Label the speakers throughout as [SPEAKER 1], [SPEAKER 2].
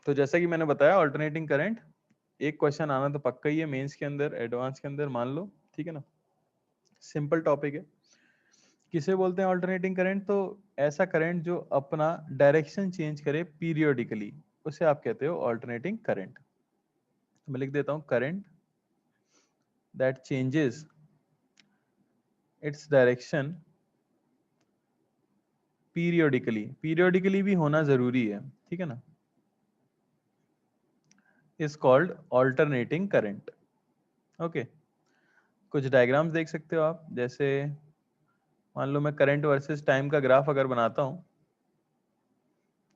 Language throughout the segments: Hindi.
[SPEAKER 1] तो जैसा कि मैंने बताया ऑल्टरनेटिंग करंट एक क्वेश्चन आना तो पक्का ही है मेंस के अंदर, एडवांस के अंदर, मान लो, ठीक है ना। सिंपल टॉपिक है। किसे बोलते हैं ऑल्टरनेटिंग करंट? तो ऐसा करंट जो अपना डायरेक्शन चेंज करे पीरियोडिकली, उसे आप कहते हो ऑल्टरनेटिंग करंट। तो मैं लिख देता हूं, current that changes its direction periodically, periodically भी होना जरूरी है, ठीक है ना, is called alternating current. Okay, कुछ डायग्राम्स देख सकते हो आप। जैसे मान लो मैं करंट वर्सेस टाइम का ग्राफ अगर बनाता हूं,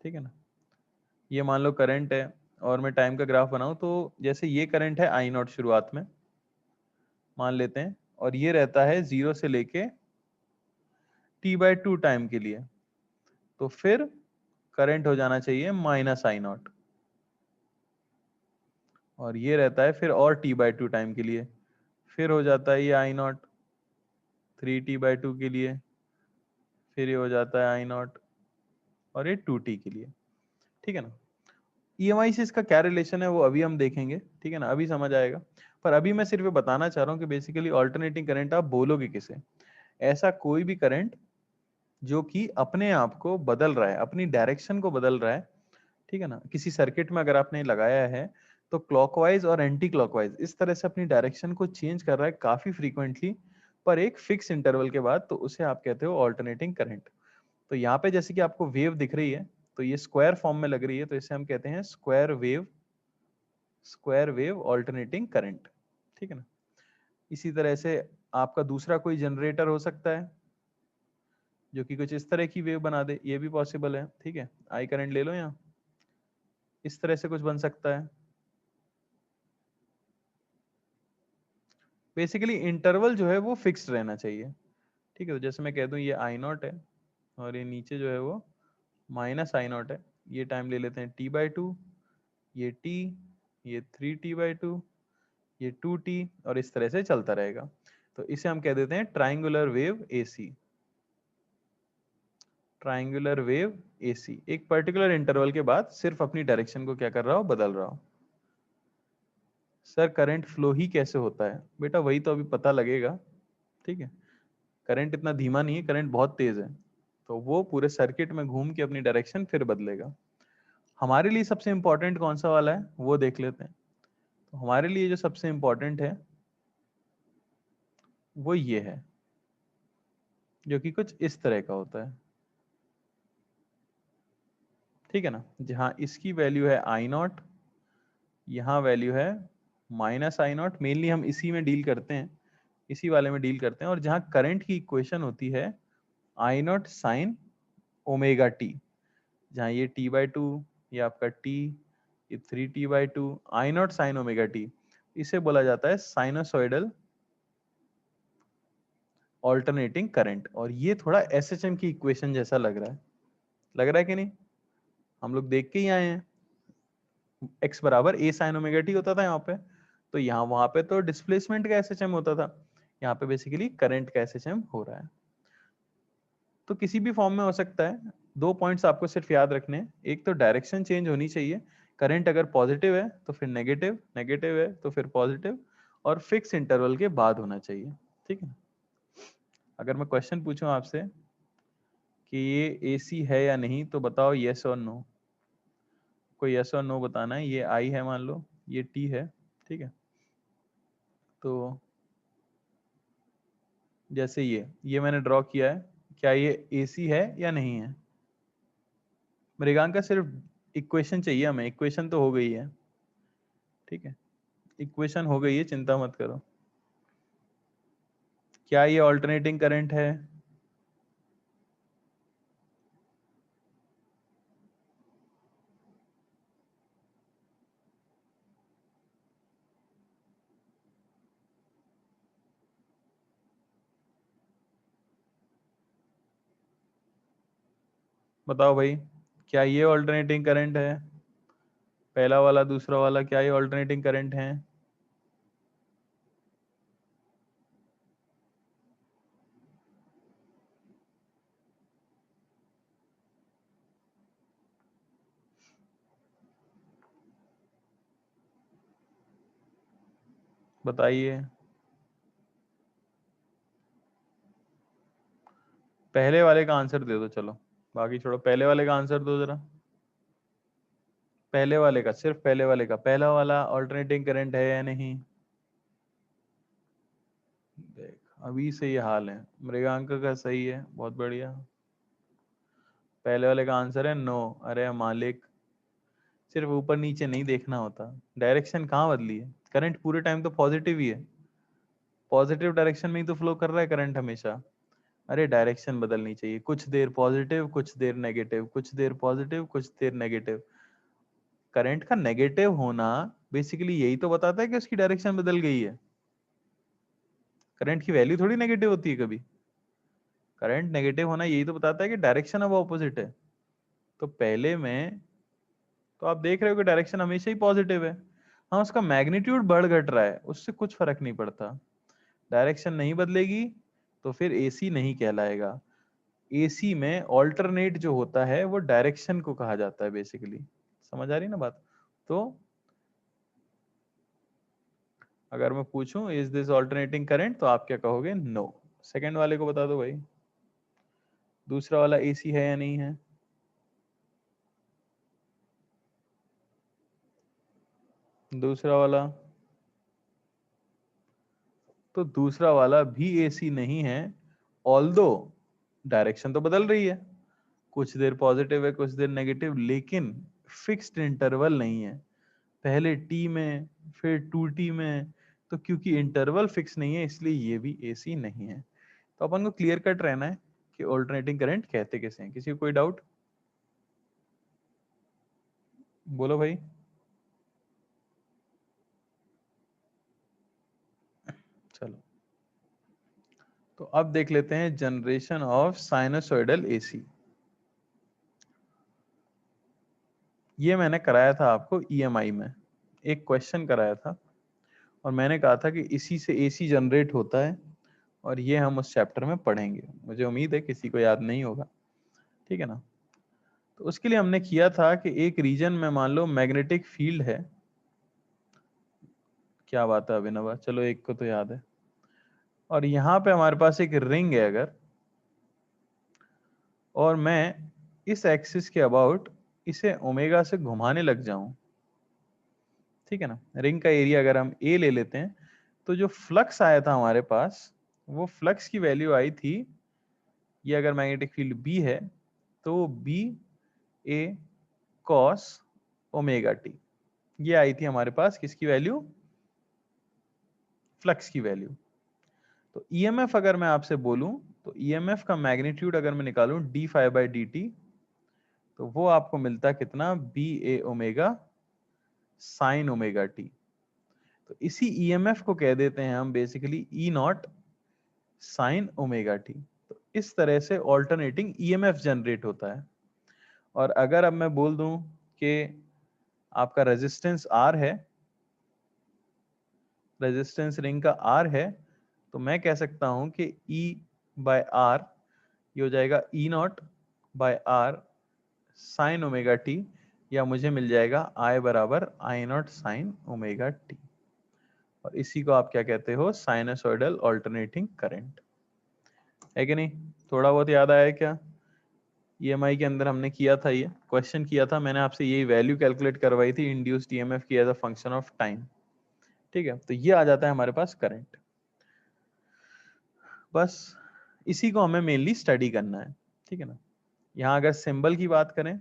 [SPEAKER 1] ठीक है ना, ये मान लो करंट है और मैं टाइम का ग्राफ बनाऊं, तो जैसे ये करंट है आई नॉट शुरुआत में मान लेते हैं, और ये रहता है 0 से लेके t/2 टाइम के लिए, तो फिर करंट हो जाना चाहिए माइनस आई नॉट, और ये रहता है फिर और t/2 टाइम के लिए, फिर हो जाता है ये आई नॉट 3t/2 के लिए, फिर ये हो जाता है आई नॉट, और ये 2t के लिए, ठीक है ना। ईएमआई से इसका क्या रिलेशन है वो अभी हम देखेंगे, ठीक है ना, अभी समझ आएगा। पर अभी मैं सिर्फ ये बताना चाह रहा हूँ कि बेसिकली ऑल्टरनेटिंग करंट आप बोलोगे किसे? ऐसा कोई भी करंट जो कि अपने आप को बदल रहा है, अपनी डायरेक्शन को बदल रहा है, ठीक है ना। किसी सर्किट में अगर आपने लगाया है तो क्लॉकवाइज और एंटी क्लॉकवाइज इस तरह से अपनी डायरेक्शन को चेंज कर रहा है काफी फ्रीक्वेंटली, पर एक फिक्स इंटरवल के बाद, तो उसे आप कहते हो ऑल्टरनेटिंग करंट। तो यहाँ पे जैसे कि आपको वेव दिख रही है, तो ये स्क्वायर फॉर्म में लग रही है, तो इसे हम कहते हैं स्क्वायर वेव ऑल्टरनेटिंग करंट, ठीक है ना। इसी तरह से आपका दूसरा कोई जनरेटर हो सकता है जो कि कुछ इस तरह की वेव बना दे, ये भी पॉसिबल है, ठीक है। आई करंट ले लो यहाँ, इस तरह से कुछ बन सकता है। बेसिकली इंटरवल जो है वो फिक्स्ड रहना चाहिए, ठीक है। तो जैसे मैं कह दूं ये आई नॉट है और ये नीचे जो है वो माइनस आई नॉट है, ये टाइम ले लेते हैं t/2, ये t, ये 3t/2, ये 2t, और इस तरह से चलता रहेगा। तो इसे हम कह देते हैं triangular wave AC, triangular wave AC. एक पर्टिकुलर इंटरवल के बाद सिर्फ अपनी डायरेक्शन को क्या कर रहा हो, बदल रहा हो। सर करंट फ्लो ही कैसे होता है? बेटा वही तो अभी पता लगेगा, ठीक है। करंट इतना धीमा नहीं है, करंट बहुत तेज है, तो वो पूरे सर्किट में घूम के अपनी डायरेक्शन फिर बदलेगा। हमारे लिए सबसे इंपॉर्टेंट कौन सा वाला है वो देख लेते हैं। तो हमारे लिए जो सबसे इंपॉर्टेंट है वो ये है, जो कि कुछ इस तरह का होता है, ठीक है ना। जहां इसकी वैल्यू है आई नॉट, यहाँ वैल्यू है माइनस आई नॉट, मेनली हम इसी में डील करते हैं, इसी वाले में डील करते हैं। और जहां करंट की इक्वेशन होती है I naught sine omega T, जहाँ ये t/2, ये आपका t, ये 3t/2, आई नॉट साइन ओमेगा टी, इसे बोला जाता है साइनोसॉइडल ऑल्टरनेटिंग करंट। और ये थोड़ा एसएचएम की इक्वेशन जैसा लग रहा है कि नहीं? हम लोग देख के ही आए हैं, x बराबर a साइन ओमेगा टी होता था यहाँ पे, तो यहाँ वहां पे तो डिस्प्लेसमेंट का एसएचएम होता था, यहाँ पे बेसिकली करंट का एसएचएम हो रहा है। तो किसी भी फॉर्म में हो सकता है। दो पॉइंट्स आपको सिर्फ याद रखने हैं, एक तो डायरेक्शन चेंज होनी चाहिए, करंट अगर पॉजिटिव है तो फिर नेगेटिव, नेगेटिव है तो फिर पॉजिटिव, और फिक्स इंटरवल के बाद होना चाहिए, ठीक है। अगर मैं क्वेश्चन पूछूं आपसे कि ये एसी है या नहीं, तो बताओ यस और नो, कोई यस और नो बताना है। ये आई है मान लो, ये टी है, ठीक है। तो जैसे ये मैंने ड्रॉ किया है, क्या ये एसी है या नहीं है? मृगांक का सिर्फ इक्वेशन चाहिए हमें, इक्वेशन तो हो गई है, ठीक है, इक्वेशन हो गई है, चिंता मत करो। क्या ये ऑल्टरनेटिंग करंट है? बताओ भाई, क्या ये ऑल्टरनेटिंग करंट है? पहला वाला, दूसरा वाला, क्या ये ऑल्टरनेटिंग करंट है? बताइए। पहले वाले का आंसर दे दो, चलो बाकी छोड़ो, पहले वाले का आंसर दो जरा। पहले वाले का, सिर्फ पहले वाले का, पहला वाला ऑल्टरनेटिंग करंट है या नहीं। देख अभी से ये हाल है। मृगांक का सही है, बहुत बढ़िया। पहले वाले का आंसर है नो। अरे मालिक, सिर्फ ऊपर नीचे नहीं देखना होता, डायरेक्शन कहाँ बदली है। करंट पूरे टाइम तो पॉजिटिव ही है, पॉजिटिव डायरेक्शन में ही तो फ्लो कर रहा है करंट हमेशा। अरे डायरेक्शन बदलनी चाहिए, कुछ देर पॉजिटिव कुछ देर नेगेटिव, कुछ देर पॉजिटिव कुछ देर नेगेटिव। करंट का नेगेटिव होना बेसिकली यही तो बताता है कि उसकी डायरेक्शन बदल गई है। करंट की वैल्यू थोड़ी नेगेटिव होती है कभी। करंट नेगेटिव होना यही तो बताता है कि डायरेक्शन अब ऑपोजिट है। तो पहले में तो आप देख रहे हो कि डायरेक्शन हमेशा ही पॉजिटिव है। हाँ, उसका मैग्नीट्यूड बढ़ घट रहा है, उससे कुछ फर्क नहीं पड़ता। डायरेक्शन नहीं बदलेगी तो फिर एसी नहीं कहलाएगा। एसी में ऑल्टरनेट जो होता है वो डायरेक्शन को कहा जाता है बेसिकली। समझ आ रही ना बात। तो अगर मैं पूछूं इज दिस ऑल्टरनेटिंग करंट, तो आप क्या कहोगे, नो। सेकंड वाले को बता दो भाई, दूसरा वाला एसी है या नहीं है। दूसरा वाला, तो दूसरा वाला भी एसी नहीं है। ऑल्दो डायरेक्शन तो बदल रही है, कुछ देर पॉजिटिव है कुछ देर नेगेटिव, लेकिन फिक्स्ड इंटरवल नहीं है। पहले टी में फिर 2t में। तो क्योंकि इंटरवल फिक्स नहीं है इसलिए ये भी एसी नहीं है। तो अपन को क्लियर कट रहना है कि ऑल्टरनेटिंग करंट कहते किसे हैं। किसी को कोई डाउट, बोलो भाई। चलो, तो अब देख लेते हैं जनरेशन ऑफ साइनसोइडल एसी। ये मैंने कराया था आपको ईएमआई में, एक क्वेश्चन कराया था, और मैंने कहा था कि इसी से एसी जनरेट होता है, और ये हम उस चैप्टर में पढ़ेंगे। मुझे उम्मीद है किसी को याद नहीं होगा, ठीक है ना। तो उसके लिए हमने किया था कि एक रीजन में मान लो मैग्नेटिक फील्ड है। क्या बात है अभिनवा, चलो एक को तो याद है। और यहाँ पे हमारे पास एक रिंग है अगर, और मैं इस एक्सिस के अबाउट इसे ओमेगा से घुमाने लग जाऊं, ठीक है ना। रिंग का एरिया अगर हम ए ले लेते हैं, तो जो फ्लक्स आया था हमारे पास, वो फ्लक्स की वैल्यू आई थी, ये अगर मैग्नेटिक फील्ड बी है तो बी ए कॉस ओमेगा टी, ये आई थी हमारे पास किसकी वैल्यू, फ्लक्स की वैल्यू। तो ईएमएफ अगर मैं आपसे बोलूं, तो ईएमएफ का मैग्नीट्यूड अगर मैं निकालूं d phi by d t, तो वो आपको मिलता कितना, B A omega sine omega t. तो इसी ईएमएफ को कह देते हैं हम basically E naught sine omega t. तो इस तरह से ऑल्टरनेटिंग ईएमएफ जनरेट होता है। और अगर अब मैं बोल दूं कि आपका रेजिस्टेंस आर है, रेजिस्टेंस रिंग का आर है, तो मैं कह सकता हूं कि ई बाय आर ये हो जाएगा E naught by R sine omega t, या मुझे मिल जाएगा आई बराबर I naught sine omega t. और इसी को आप क्या कहते हो, साइनसोइडल ऑल्टरनेटिंग करंट, है कि नहीं। थोड़ा बहुत याद आया क्या। ईएमआई के अंदर हमने किया था, ये क्वेश्चन किया था मैंने आपसे, यही वैल्यू कैलकुलेट करवाई थी इंड्यूस्ड ईएमएफ की as a function of time, ठीक है। तो ये आ जाता है हमारे पास करंट। बस इसी को हमें मेनली स्टडी करना है, ठीक है ना। यहाँ अगर सिंबल की बात करें,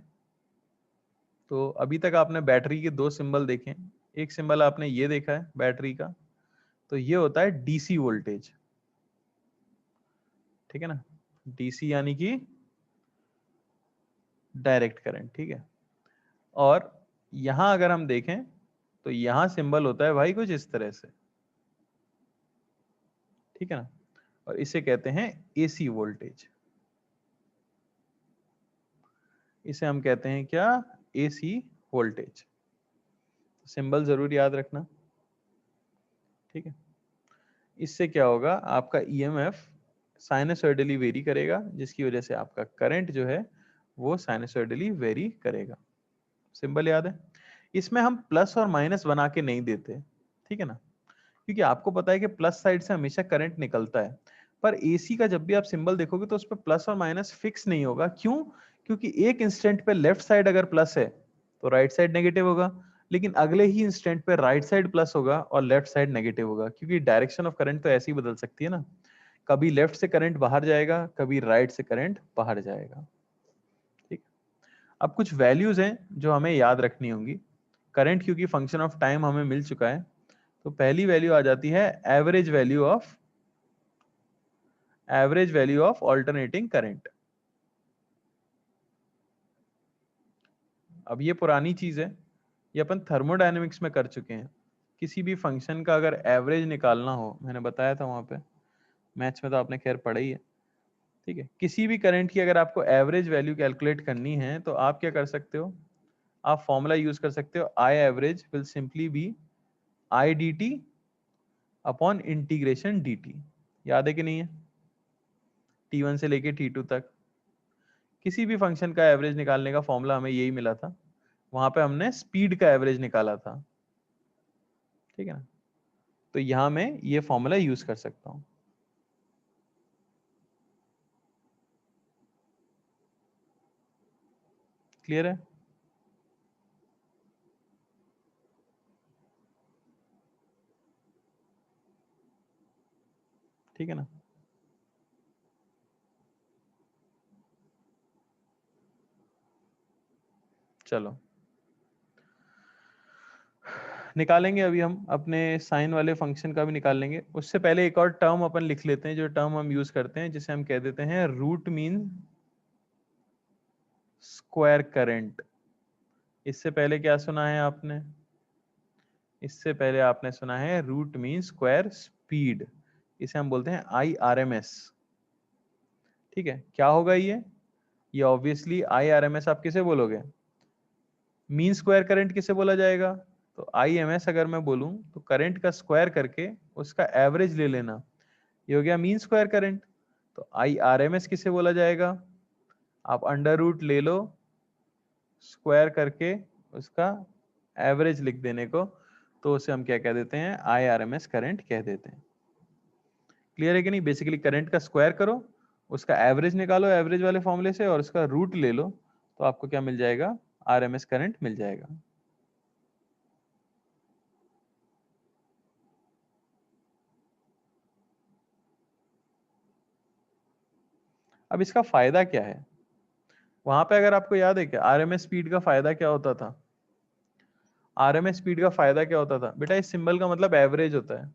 [SPEAKER 1] तो अभी तक आपने बैटरी के दो सिंबल देखे। एक सिंबल आपने ये देखा है बैटरी का, तो ये होता है डीसी वोल्टेज, ठीक है ना। डीसी यानी कि डायरेक्ट करंट, ठीक है। और यहां अगर हम देखें, तो यहां सिंबल होता है भाई कुछ इस तरह से, ठीक है ना। और इसे कहते हैं एसी वोल्टेज। इसे हम कहते हैं क्या, एसी वोल्टेज। सिंबल जरूर याद रखना, ठीक है। इससे क्या होगा, आपका ईएमएफ साइनसॉइडली वेरी करेगा, जिसकी वजह से आपका करंट जो है वो साइनसॉइडली वेरी करेगा। सिंबल याद है। इसमें हम प्लस और माइनस बना के नहीं देते, ठीक है ना। क्योंकि आपको पता है कि प्लस साइड से हमेशा करंट निकलता है, पर एसी का जब भी आप सिंबल देखोगे तो उस पर प्लस और माइनस फिक्स नहीं होगा। क्यों? क्योंकि एक इंस्टेंट पे लेफ्ट साइड अगर प्लस है तो राइट साइड नेगेटिव होगा, लेकिन अगले ही इंस्टेंट पे राइट साइड प्लस होगा और लेफ्ट साइड नेगेटिव होगा, क्योंकि डायरेक्शन ऑफ करंट तो ऐसे ही बदल सकती है ना, कभी लेफ्ट से करंट बाहर जाएगा, कभी राइट से करंट बाहर जाएगा। ठीक। अब कुछ वैल्यूज हैं जो हमें याद रखनी होंगी। करंट क्योंकि फंक्शन ऑफ टाइम हमें मिल चुका है, तो पहली वैल्यू आ जाती है average value of alternating current. अब ये पुरानी चीज है, ये अपन थर्मोडायनेमिक्स में कर चुके हैं। किसी भी फंक्शन का अगर एवरेज निकालना हो, मैंने बताया था वहां पे, मैथ्स में तो आपने खैर पढ़ा ही है। ठीक है, किसी भी करंट की अगर आपको एवरेज वैल्यू कैलकुलेट करनी है तो आप क्या कर सकते हो, आप फॉर्मूला यूज कर सकते हो, I average will simply be I d t upon integration d t. याद है कि नहीं है? T1 से लेके T2 तक किसी भी फंक्शन का एवरेज निकालने का फॉर्मूला हमें यही मिला था, वहां पे हमने स्पीड का एवरेज निकाला था। ठीक है ना, तो यहां मैं ये फॉर्मूला यूज कर सकता हूं। क्लियर है? ठीक है ना। चलो निकालेंगे अभी हम अपने साइन वाले फंक्शन का भी निकाल लेंगे। उससे पहले एक और टर्म अपन लिख लेते हैं, जो टर्म हम यूज करते हैं, जिसे हम कह देते हैं रूट मीन स्क्वायर करंट। इससे पहले क्या सुना है आपने? इससे पहले आपने सुना है रूट मीन स्क्वायर स्पीड। इसे हम बोलते हैं IRMS। ठीक है, क्या होगा ये ऑब्वियसली IRMS आप किसे बोलोगे? मीन स्क्वायर करंट किसे बोला जाएगा? तो IMS अगर मैं बोलूं तो करंट का स्क्वायर करके उसका एवरेज ले लेना, ये हो गया मीन स्क्वायर करंट। तो IRMS किसे बोला जाएगा? आप अंडर रूट ले लो, स्क्वायर करके उसका एवरेज लिख देने को, तो उसे हम क्या कह देते हैं? IRMS करंट कह देते हैं। क्लियर है कि नहीं? बेसिकली करंट का स्क्वायर करो, उसका एवरेज निकालो एवरेज वाले फॉर्मूले से, और उसका रूट ले लो, तो आपको क्या मिल जाएगा? RMS करंट मिल जाएगा। अब इसका फायदा क्या है? वहां पे अगर आपको याद है क्या, RMS स्पीड का फायदा क्या होता था? RMS स्पीड का फायदा क्या होता था बेटा? इस सिंबल का मतलब एवरेज होता है।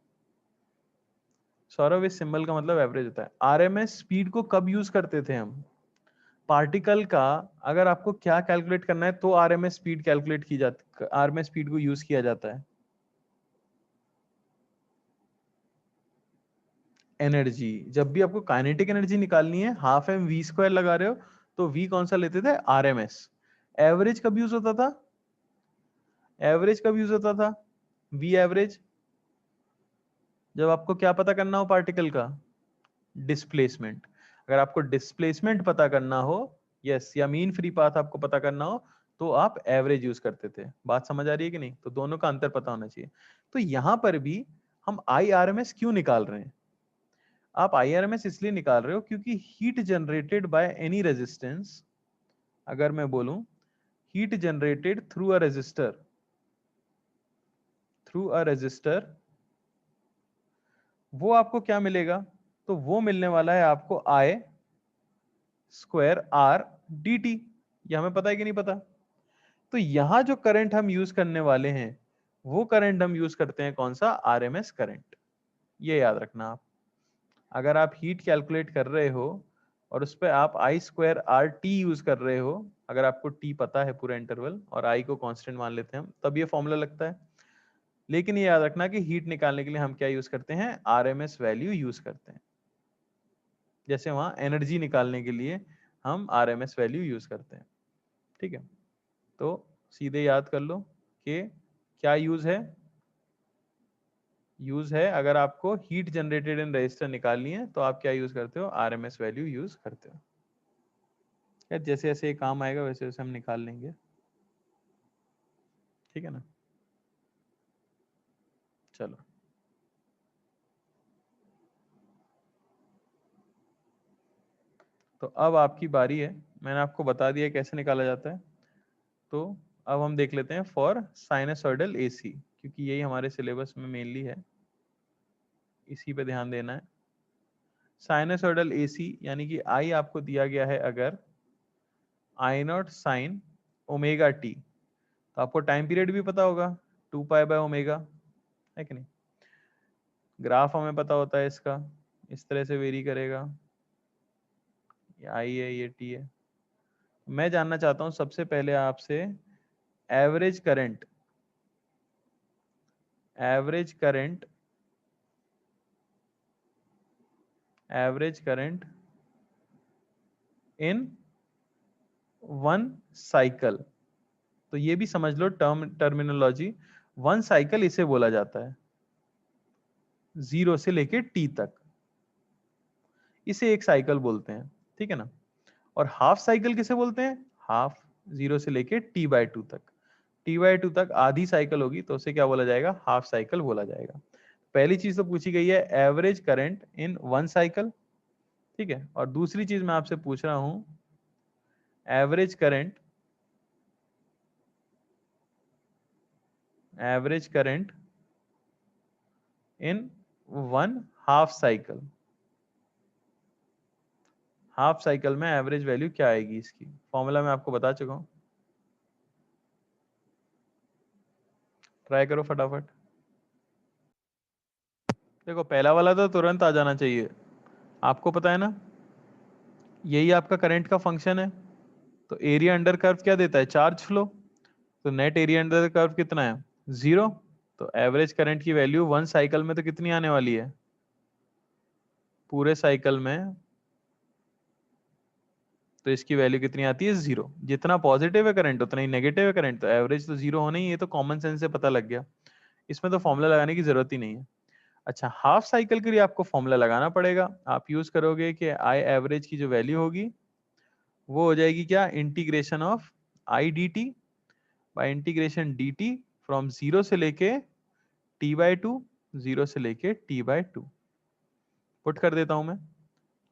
[SPEAKER 1] सौरभ, इस सिंबल का मतलब एवरेज होता है। RMS स्पीड को कब यूज करते थे हम? पार्टिकल का अगर आपको क्या कैलकुलेट करना है तो RMS स्पीड कैलकुलेट की जाती, RMS स्पीड को यूज किया जाता है। एनर्जी, जब भी आपको काइनेटिक एनर्जी निकालनी है, हाफ एम वी स्क्वायर लगा रहे हो, तो वी कौन सा लेते थे? RMS। एवरेज कब यूज होता था? एवरेज कब यूज होता था? वी एवरेज, जब आपको क्या पता करना हो पार्टिकल का? डिस्प्लेसमेंट। अगर आपको डिस्प्लेसमेंट पता करना हो, यस, या मीन फ्री पाथ आपको पता करना हो, तो आप एवरेज यूज करते थे। बात समझ आ रही है कि नहीं? तो दोनों का अंतर पता होना चाहिए। तो यहां पर भी हम IRMS क्यों निकाल रहे हैं? आप IRMS इसलिए निकाल रहे हो क्योंकि heat generated by any resistance, अगर मैं बोलूं heat generated through a resistor, वो आपको क्या मिलेगा? तो वो मिलने वाला है आपको I²R/dt। ये हमें पता है कि नहीं पता? तो यहां जो करंट हम यूज करने वाले हैं, वो करंट हम यूज करते हैं कौन सा? RMS current. ये याद रखना आप। अगर आप हीट कैलकुलेट कर रहे हो और उस पर आप I²R/T यूज कर रहे हो, अगर आपको T पता है पूरा इंटरवल और I को कांस्टेंट मान लेते हैं हम, तब ये फॉर्मूला लगता है। लेकिन ये याद रखना कि हीट निकालने के लिए हम क्या यूज करते हैं? RMS वैल्यू यूज करते हैं। जैसे वहां एनर्जी निकालने के लिए हम RMS वैल्यू यूज करते हैं। ठीक है, तो सीधे याद कर लो कि क्या यूज है अगर आपको हीट जनरेटेड इन रजिस्टर निकालनी है, तो आप क्या यूज करते हो? RMS वैल्यू यूज करते हो। यार जैसे जैसे ये काम आएगा वैसे वैसे हम निकाल लेंगे। ठीक है ना। चलो तो अब आपकी बारी है, मैंने आपको बता दिया कैसे निकाला जाता है। तो अब हम देख लेते हैं फॉर साइनसॉइडल एसी, क्योंकि यही हमारे सिलेबस में मेनली है, इसी पे ध्यान देना है। साइनसॉइडल एसी यानी कि आई आपको दिया गया है अगर आई नॉट साइन ओमेगा टी, तो आपको टाइम पीरियड भी पता होगा 2 पाई/ओमेगा, है कि नहीं। ग्राफ हमें पता होता है इसका, इस तरह से वेरी करेगा, ये आई है ये टी है। मैं जानना चाहता हूं सबसे पहले आपसे average current, average current, average current in one cycle. तो ये भी समझ लो टर्मिनोलॉजी, वन साइकिल इसे बोला जाता है, 0 से लेके टी तक, इसे एक साइकिल बोलते हैं, ठीक है ना। और हाफ साइकिल किसे बोलते हैं, हाफ, 0 से लेके t/2 तक, t/2 तक आधी साइकिल होगी तो उसे क्या बोला जाएगा, हाफ साइकिल बोला जाएगा। पहली चीज तो पूछी गई है average current in one cycle, ठीक है। और दूसरी चीज मैं आपसे पूछ रहा हूं average current, average current in one half cycle, half cycle में एवरेज वैल्यू क्या आएगी, इसकी फॉर्मूला मैं आपको बता चुका हूं, ट्राई करो फटाफट। देखो पहला वाला तो तुरंत आ जाना चाहिए, आपको पता है ना, यही आपका करंट का फंक्शन है। तो एरिया अंडर कर्व क्या देता है, चार्ज फ्लो। तो नेट एरिया अंडर कर्व कितना है, 0। तो एवरेज करंट की वैल्यू वन साइकिल में तो कितनी आने वाली है, पूरे साइकिल में तो इसकी वैल्यू कितनी आती है, 0। जितना पॉजिटिव है करंट उतना ही नेगेटिव है करंट, तो एवरेज तो 0 होना ही है, ये तो कॉमन सेंस से पता लग गया, इसमें तो फॉर्मूला लगाने की जरूरत ही नहीं है। अच्छा, हाफ साइकिल के लिए आपको फॉर्मूला लगाना पड़ेगा, आप यूज करोगे कि आई एवरेज की जो वैल्यू होगी वो हो जाएगी क्या, integration of I d t by integration d T from 0 से लेके t/2, 0 से लेके t/2। पुट कर देता हूं मैं,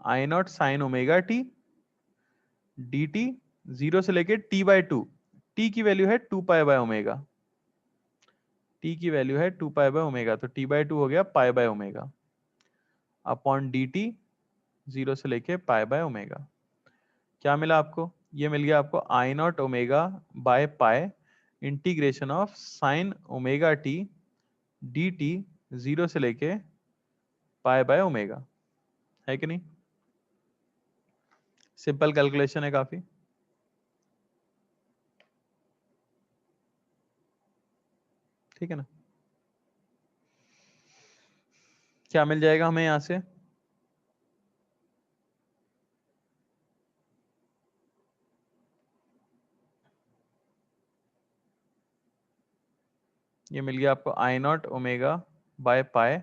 [SPEAKER 1] I naught sine omega t d t, 0 से लेके t/2, t की वैल्यू है 2 पाई/ओमेगा, t की वैल्यू है 2 पाई/ओमेगा, तो t/2 हो गया पाई/ओमेगा अपॉन डी टी, 0 से लेके पाई/ओमेगा। क्या मिला आपको, ये मिल गया आपको I naught omega by pi integration of sine omega t d t, 0 से लेके पाई/ओमेगा, है कि नहीं। सिंपल कैलकुलेशन है काफी, ठीक है ना। क्या मिल जाएगा हमें यहां से, ये मिल गया आपको आई नॉट ओमेगा बाय पाई,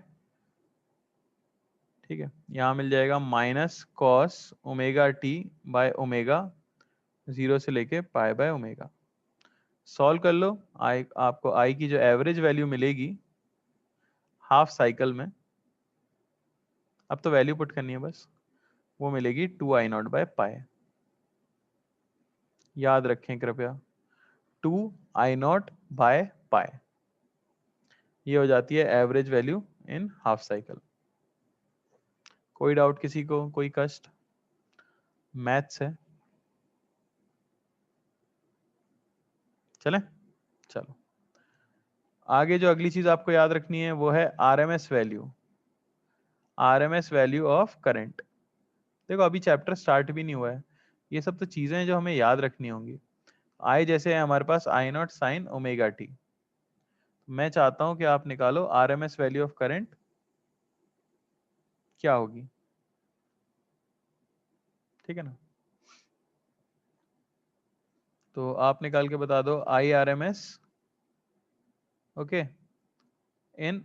[SPEAKER 1] ठीक है। यहाँ मिल जाएगा minus cos omega t by omega, 0 से लेके पाई/ओमेगा। सॉल्व कर लो, आई आपको आई की जो एवरेज वैल्यू मिलेगी हाफ साइकिल में, अब तो वैल्यू पुट करनी है बस, वो मिलेगी 2 I0/पाई। याद रखें कृपया, 2 I0/पाई, ये हो जाती है average value in half cycle. कोई डाउट किसी को, कोई कष्ट, मैथ्स है, चले चलो। आगे जो अगली चीज आपको याद रखनी है वो है RMS value, RMS value of current. देखो अभी चैप्टर स्टार्ट भी नहीं हुआ है, ये सब तो चीजें हैं जो हमें याद रखनी होंगी। आई जैसे है हमारे पास आई नॉट साइन ओमेगा टी, मैं चाहता हूं कि आप निकालो आरएमएस वैल्यू ऑफ करंट क्या होगी, ठीक है ना। तो आप निकाल के बता दो I R M S, okay, in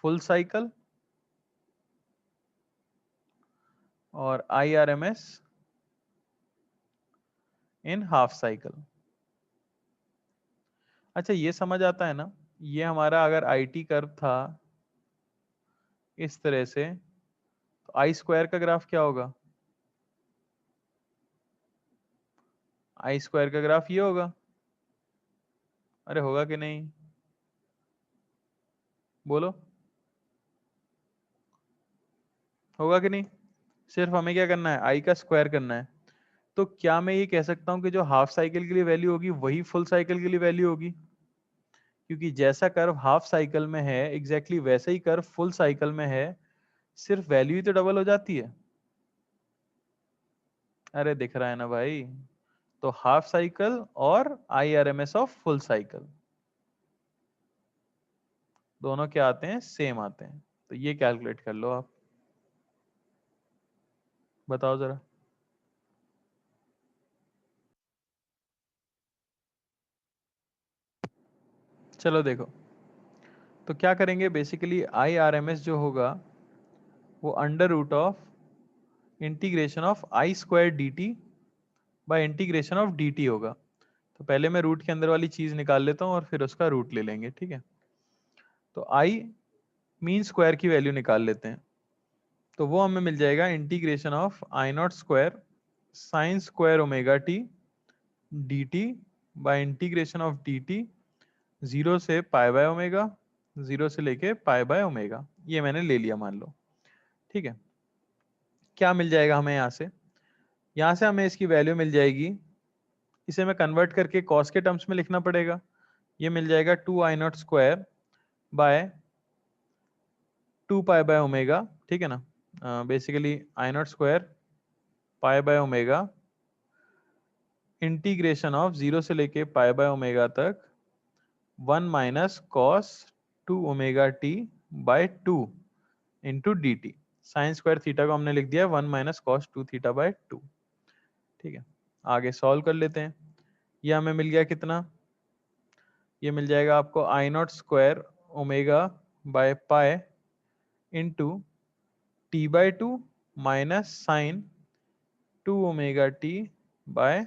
[SPEAKER 1] full cycle और I R M S in half cycle. अच्छा ये समझ आता है ना, ये हमारा अगर आई टी कर्व था इस तरह से, तो आई स्क्वायर का ग्राफ क्या होगा, आई स्क्वायर का ग्राफ ये होगा। अरे होगा कि नहीं, बोलो, होगा कि नहीं? सिर्फ हमें क्या करना है, आई का स्क्वायर करना है। तो क्या मैं ये कह सकता हूं कि जो हाफ साइकिल के लिए वैल्यू होगी वही फुल साइकिल के लिए वैल्यू होगी? क्योंकि जैसा कर्व हाफ साइकिल में है एग्जैक्टली वैसा ही कर्व फुल साइकिल में है, सिर्फ वैल्यू ही तो डबल हो जाती है। अरे दिख रहा है ना भाई, तो हाफ साइकिल और I R M S of full cycle दोनों क्या आते हैं, सेम आते हैं। तो ये कैलकुलेट कर लो आप, बताओ जरा। चलो देखो, तो क्या करेंगे, basically I R M S जो होगा वो under root of integration of I square d t by integration of d t होगा। तो पहले मैं रूट के अंदर वाली चीज निकाल लेता हूँ और फिर उसका रूट ले लेंगे, ठीक है। तो आई मीन स्क्वायर की वैल्यू निकाल लेते हैं, तो वो हमें मिल जाएगा integration of I naught square sine square omega t d t by integration of d T, zero से पाई बाय ओमेगा, जीरो से लेके पाई बाय ओमेगा, ये मैंने ले लिया मान लो, ठीक है। क्या मिल जाएगा हमें यहाँ से हमें इसकी वैल्यू मिल जाएगी, इसे मैं कन्वर्ट करके कॉस के टर्म्स में लिखना पड़ेगा। ये मिल जाएगा two I naught square by two pi by omega, ठीक है ना। Basically I naught square pi by omega integration of zero से लेके पाई बाय ओमेगा तक one minus cos two omega t by two into d t. Sine square theta को हमने लिख दिया one minus cos two theta by two, ठीक है। आगे सॉल्व कर लेते हैं। ये हमें मिल गया कितना, ये मिल जाएगा आपको I naught square omega by pi into t by two minus sine two omega t by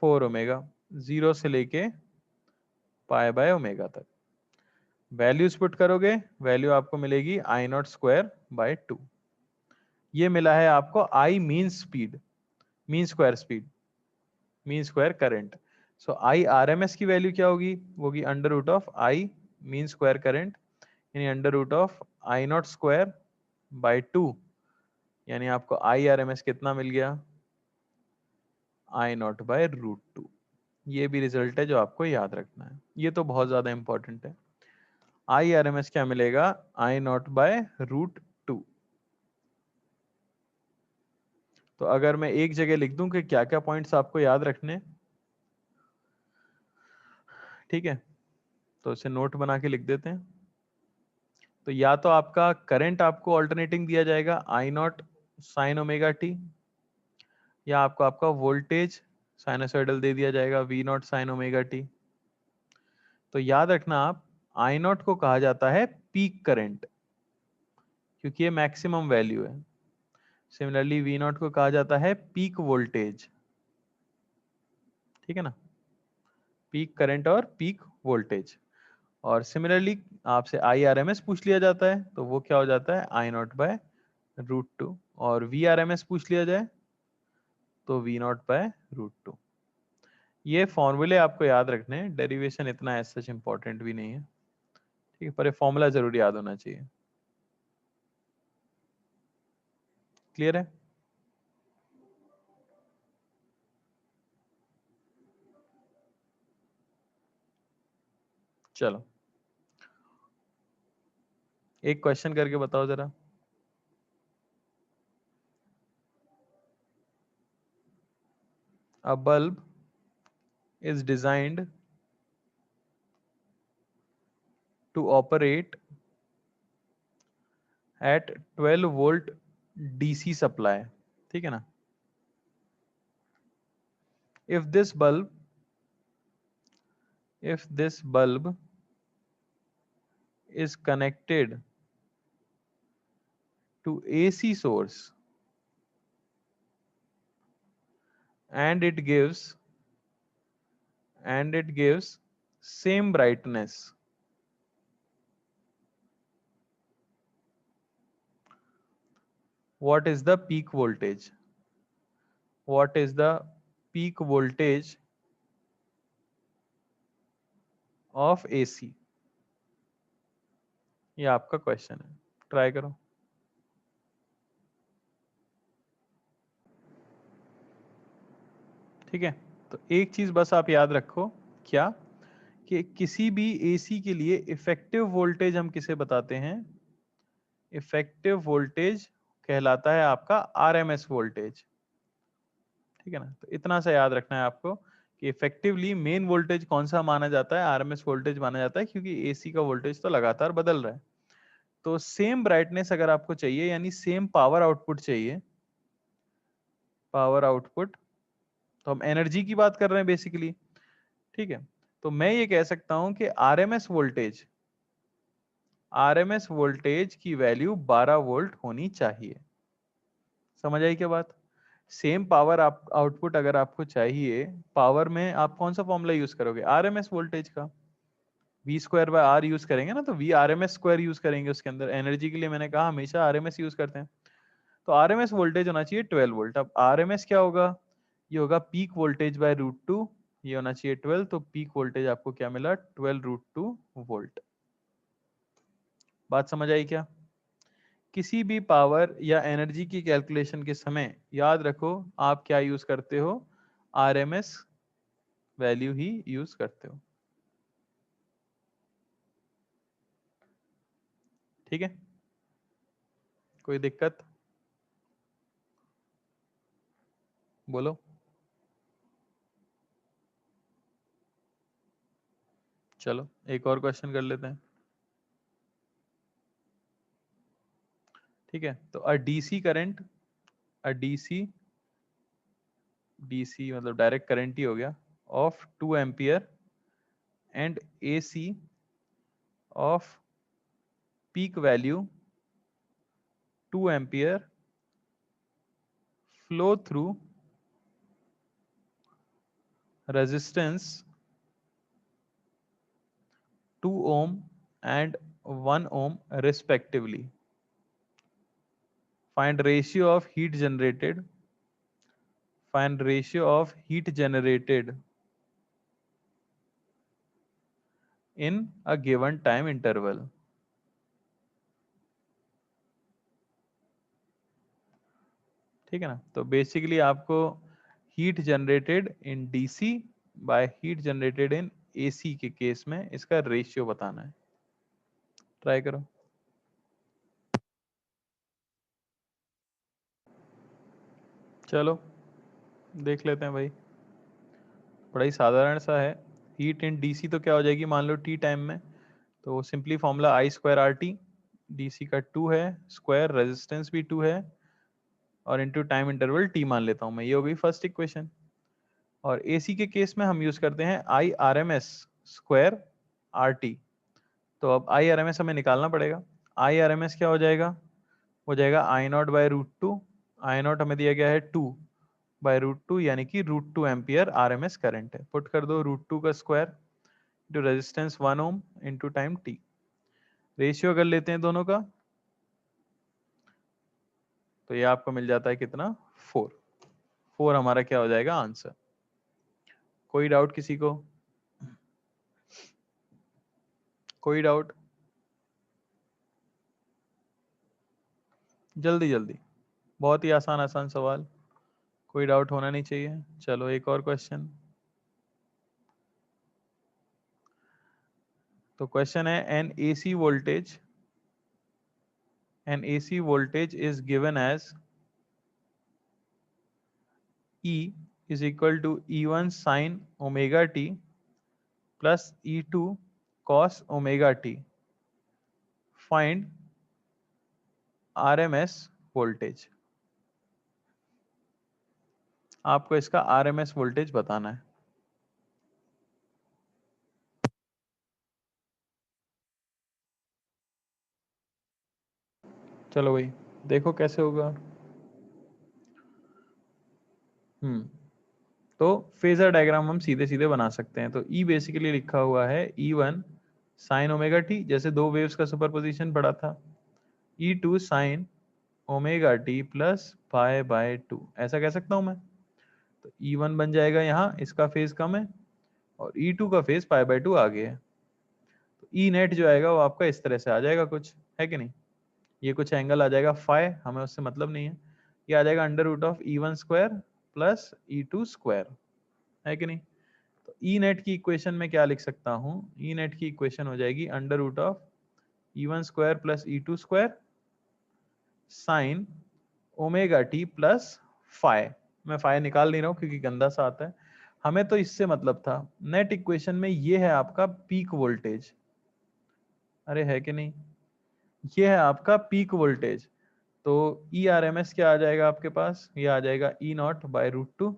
[SPEAKER 1] four omega, zero से लेके पाई बाय ओमेगा तक। वैल्यूज पुट करोगे, वैल्यू आपको मिलेगी I naught square by two. ये मिला है आपको I mean speed, mean square speed, mean square current. So I R M S की वैल्यू क्या होगी, वो होगी under root of I mean square current, यानी under root of I naught square by two, यानी आपको आई आर एम एस कितना मिल गया, I naught by root two. ये भी रिजल्ट है जो आपको याद रखना है, ये तो बहुत ज्यादा इंपॉर्टेंट है। आई आर एम एस क्या मिलेगा, आई नॉट बाय रूट टू। तो अगर मैं एक जगह लिख दूं कि क्या क्या पॉइंट्स आपको याद रखने, ठीक है, तो इसे नोट बना के लिख देते हैं। तो या तो आपका करंट आपको ऑल्टरनेटिंग दिया जाएगा I naught sine omega t, या आपको आपका वोल्टेज साइनोसॉइडल दे दिया जाएगा V naught sine omega t. तो याद रखना आप, आई नॉट को कहा जाता है पीक करंट, क्योंकि ये मैक्सिमम वैल्यू है। सिमिलरली वी नॉट को कहा जाता है पीक वोल्टेज, ठीक है ना, पीक करंट और पीक वोल्टेज। और सिमिलरली आपसे आई आर एम एस पूछ लिया जाता है तो वो क्या हो जाता है, I naught by root two. और वी आर एम एस पूछ लिया जाए तो V naught by root two. ये फॉर्मूले आपको याद रखने हैं, डेरिवेशन इतना एज सच इंपॉर्टेंट भी नहीं है, ठीक है, पर ये फॉर्मूला जरूर याद होना चाहिए। क्लियर है? चलो एक क्वेश्चन करके बताओ जरा। A bulb is designed to operate at 12 volt DC supply, ठीक है ना। If this bulb, if this bulb is connected to AC source and it gives same brightness, what is the peak voltage? What is the peak voltage of AC, ये आपका क्वेश्चन है, ट्राई करो। ठीक है, तो एक चीज बस आप याद रखो, क्या कि किसी भी एसी के लिए इफेक्टिव वोल्टेज हम किसे बताते हैं, इफेक्टिव वोल्टेज कहलाता है आपका आरएमएस वोल्टेज। ठीक है ना, तो इतना सा याद रखना है आपको कि इफेक्टिवली मेन वोल्टेज कौन सा माना जाता है, आरएमएस वोल्टेज माना जाता है, क्योंकि एसी का वोल्टेज तो लगातार बदल रहा है। तो सेम ब्राइटनेस अगर आपको चाहिए, यानी सेम पावर आउटपुट चाहिए, पावर आउटपुट, तो हम एनर्जी की बात कर रहे हैं बेसिकली। ठीक है, तो मैं ये कह सकता हूं कि आरएमएस वोल्टेज की वैल्यू 12 वोल्ट होनी चाहिए। समझ आई क्या बात? सेम पावर आप आउटपुट अगर आपको चाहिए, पावर में आप कौन सा फॉर्मूला यूज करोगे, आरएमएस वोल्टेज का, V square by R use करेंगे ना, तो वी आरएमएस स्क्वायर यूज करेंगे उसके अंदर। एनर्जी के लिए मैंने कहा हमेशा आरएमएस यूज करते हैं। तो आरएमएस वोल्टेज होना चाहिए 12 वोल्ट। अब आरएमएस क्या होगा, ये होगा पीक वोल्टेज बाय √2, ये होना चाहिए 12, तो पीक वोल्टेज आपको क्या मिला, 12 √2 वोल्ट। बात समझ आई क्या? किसी भी पावर या एनर्जी की कैलकुलेशन के समय याद रखो आप क्या यूज करते हो, आरएमएस वैल्यू ही यूज करते हो। ठीक है, कोई दिक्कत? बोलो। चलो एक और क्वेश्चन कर लेते हैं। ठीक है, तो a DC current, a DC, DC मतलब डायरेक्ट करंट ही हो गया, of 2 ampere and AC off peak value 2 ampere flow through resistance 2 ohm and 1 ohm respectively. Find ratio of heat generated, find ratio of heat generated in a given time interval. ठीक है ना, तो बेसिकली आपको heat generated in DC by heat generated in AC के केस में इसका रेशियो बताना है। ट्राई करो। चलो देख लेते हैं भाई, बड़ा ही साधारण सा है। हीट इन डीसी तो क्या हो जाएगी, मान लो टी टाइम में, तो simply formula I square R T, DC का 2 है, स्क्वायर रेजिस्टेंस भी 2 है, और इनटू टाइम इंटरवल टी मान लेता हूं मैं। ये हो गई फर्स्ट इक्वेशन। और एसी के केस में हम यूज करते हैं I R M S square R T. तो अब आई आर एम एस हमें निकालना पड़ेगा। आई आर एम एस क्या हो जाएगा, हो जाएगा I naught bye √2। I not हमें दिया गया है 2 बाय √2, यानी कि √2 ampere R M S current है। पुट कर दो √2 का square into resistance 1 ohm into time T. Ratio कर लेते हैं दोनों का, तो ये आपको मिल जाता है कितना, 4। 4 हमारा क्या हो जाएगा आंसर। कोई डाउट किसी को, कोई डाउट? जल्दी जल्दी, बहुत ही आसान आसान सवाल, कोई डाउट होना नहीं चाहिए। चलो एक और क्वेश्चन। तो क्वेश्चन है an AC voltage is given as E is equal to E1 sin omega t plus E2 cos omega t. Find RMS voltage. आपको इसका RMS वोल्टेज बताना है। चलो भाई देखो कैसे होगा। तो फेजर डायग्राम हम सीधे सीधे बना सकते हैं। तो E बेसिकली लिखा हुआ है E1 साइन ओमेगा टी, जैसे दो वेव्स का सुपरपोजिशन पड़ा था, E2 sign omega t plus pi by 2, ऐसा कह सकता हूं मैं। तो E1 बन जाएगा यहाँ, इसका फेज कम है और E2 का फेज π/2 आगे है। तो E नेट जो आएगा वो आपका इस तरह से आ जाएगा कुछ, है कि नहीं। ये कुछ एंगल आ जाएगा फाई, हमें उससे मतलब नहीं है। ये आ जाएगा √E1 square plus E2 square, है कि नहीं। तो E नेट की इक्वेशन में क्या लिख सकता हूँ, E नेट की इक्वेशन हो जाएगी √E1 square plus E2 square sine omega t plus phi. मैं फाई निकाल नहीं रहा हूँ क्योंकि गंदा सा आता है, हमें तो इससे मतलब था। नेट इक्वेशन में ये है आपका पीक वोल्टेज, अरे है कि नहीं, ये है आपका पीक वोल्टेज। तो ERMS क्या आ जाएगा आपके पास, ये आ जाएगा E0/√2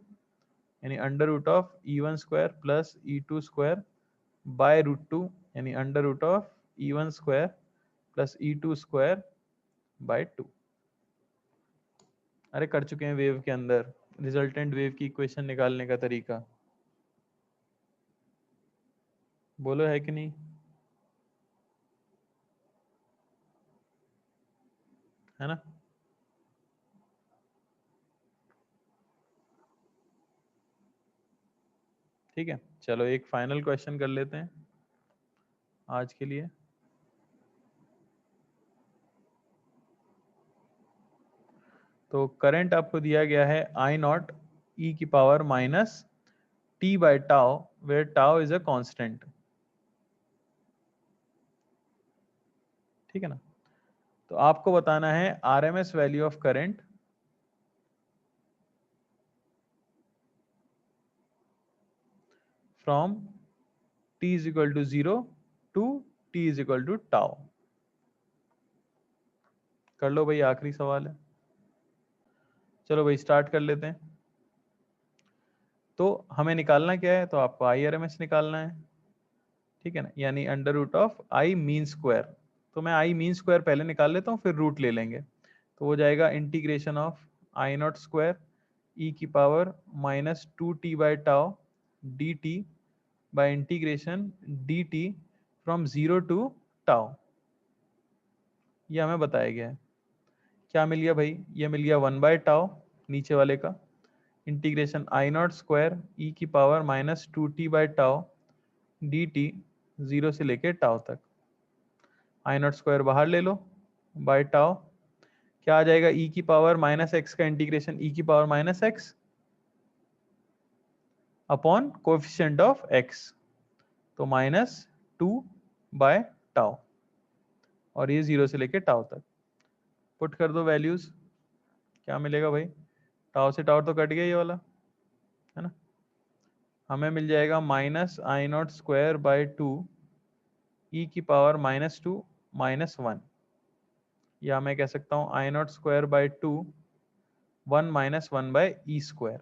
[SPEAKER 1] यानी √E1 square plus E2 square by √2 यानी √E1 square plus E2 square by 2। अरे कर चुके हैं वेव के अंदर रिजल्टेंट वेव की इक्वेशन निकालने का तरीका, बोलो है कि नहीं। है ना। ठीक है, चलो एक फाइनल क्वेश्चन कर लेते हैं आज के लिए। तो करंट आपको दिया गया है I0 e⁻t/τ where tau is a constant, ठीक है ना। तो आपको बताना है RMS value of current from t is equal to 0 to t is equal to tau। कर लो भाई, आखिरी सवाल है। चलो भाई स्टार्ट कर लेते हैं। तो हमें निकालना क्या है, तो आपको IRMS निकालना है, ठीक है ना, यानी √I मीन स्क्वायर। तो मैं I मीन स्क्वायर पहले निकाल लेता हूँ, फिर रूट ले लेंगे। तो हो जाएगा integration of I0 square e⁻−2t/τ dt by integration dt from 0 to tau. ये हमें बताया गया है। क्या मिल गया भाई, ये मिल गया 1/τ नीचे वाले का, integration I0 square e⁻−2t/τ dt 0 से लेके टाउ तक। I0 स्क्वायर बाहर ले लो बाय टाउ, क्या आ जाएगा e⁻−x का integration e⁻−x upon coefficient of x, तो -2/टाउ और ये 0 से लेके टाउ तक। पुट कर दो वैल्यूज, क्या मिलेगा भाई, टाउ से टाउ तो कट गया ये वाला, है ना। हमें मिल जाएगा -I0 स्क्वायर बाय 2 e⁻−2 -1, या मैं कह सकता हूँ I0 square by 2 1 - 1/e square.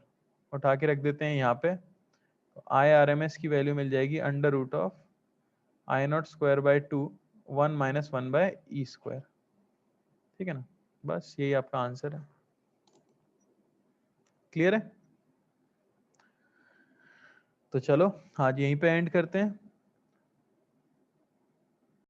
[SPEAKER 1] उठा के रख देते हैं यहाँ पे, तो IRMS की वैल्यू मिल जाएगी √I0 square by 2 1 - 1/e square, ठीक है ना। बस यही आपका आंसर है। क्लियर है। तो चलो आज यहीं पे एंड करते हैं।